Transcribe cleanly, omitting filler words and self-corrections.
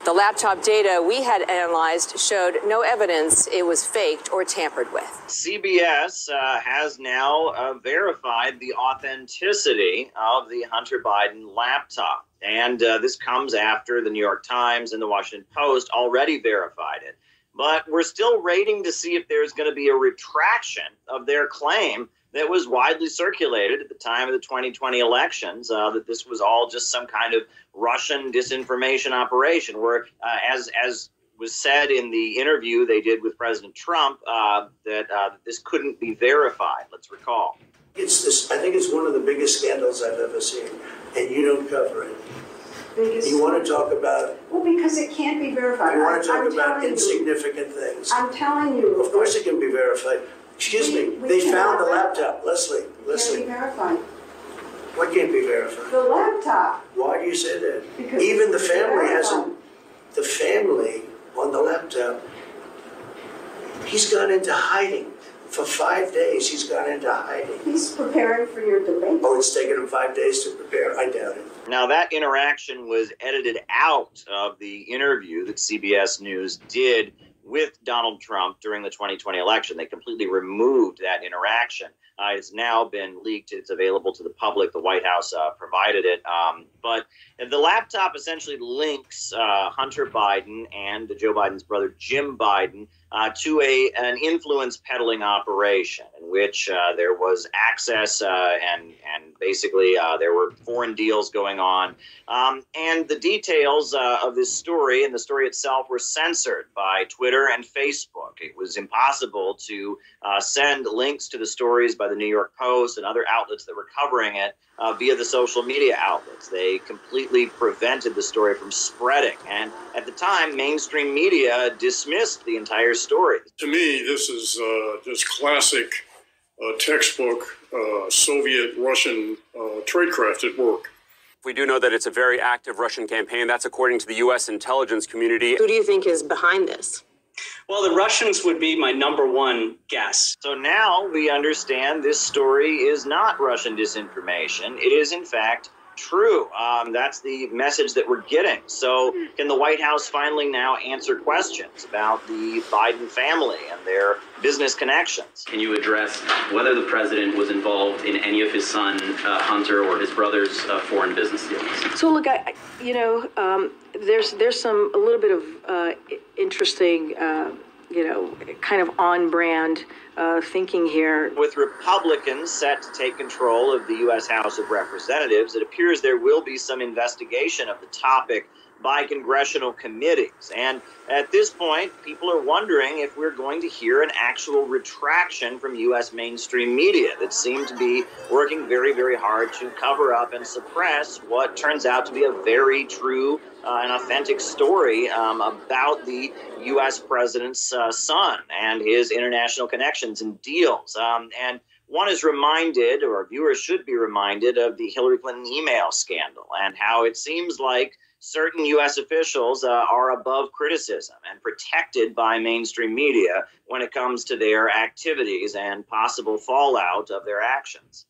The laptop data we had analyzed showed no evidence it was faked or tampered with. CBS has now verified the authenticity of the Hunter Biden laptop. And this comes after the New York Times and the Washington Post already verified it. But we're still waiting to see if there's going to be a retraction of their claim that was widely circulated at the time of the 2020 elections, that this was all just some kind of Russian disinformation operation, where, as was said in the interview they did with President Trump, that this couldn't be verified. Let's recall. I think it's one of the biggest scandals I've ever seen, and you don't cover it. You want to talk about... Well, because it can't be verified. You want to talk about insignificant things. I'm telling you. Of course it can be verified. Excuse me, they found the laptop. Leslie. Can't be verified. What can't be verified? The laptop. Why do you say that? Because even the family hasn't... The family on the laptop, he's gone into hiding. For 5 days, he's gone into hiding. He's preparing for your debate. Oh, it's taken him 5 days to prepare? I doubt it. Now, that interaction was edited out of the interview that CBS News did with Donald Trump during the 2020 election. They completely removed that interaction. It's now been leaked. It's available to the public. The White House provided it. But the laptop essentially links Hunter Biden and Joe Biden's brother, Jim Biden, to an influence peddling operation in which there was access and basically there were foreign deals going on. And the details of this story and the story itself were censored by Twitter and Facebook. It was impossible to send links to the stories by the New York Post and other outlets that were covering it via the social media outlets. They completely prevented the story from spreading. And at the time, mainstream media dismissed the entire story. To me, this is just classic textbook Soviet-Russian tradecraft at work. We do know that it's a very active Russian campaign. That's according to the U.S. intelligence community. Who do you think is behind this? Well, the Russians would be my number one guess. So now we understand this story is not Russian disinformation. It is, in fact, true. That's the message that we're getting. So can the White House finally now answer questions about the Biden family and their business connections? Can you address whether the president was involved in any of his son, Hunter, or his brother's foreign business deals? So look, there's a little bit of interesting, kind of on-brand thinking here. With Republicans set to take control of the U.S. House of Representatives, it appears there will be some investigation of the topic by congressional committees. And at this point, people are wondering if we're going to hear an actual retraction from U.S. mainstream media that seem to be working very, very hard to cover up and suppress what turns out to be a very true and authentic story about the U.S. president's son and his international connections and deals. And one is reminded, or viewers should be reminded, of the Hillary Clinton email scandal and how it seems like certain U.S. officials are above criticism and protected by mainstream media when it comes to their activities and possible fallout of their actions.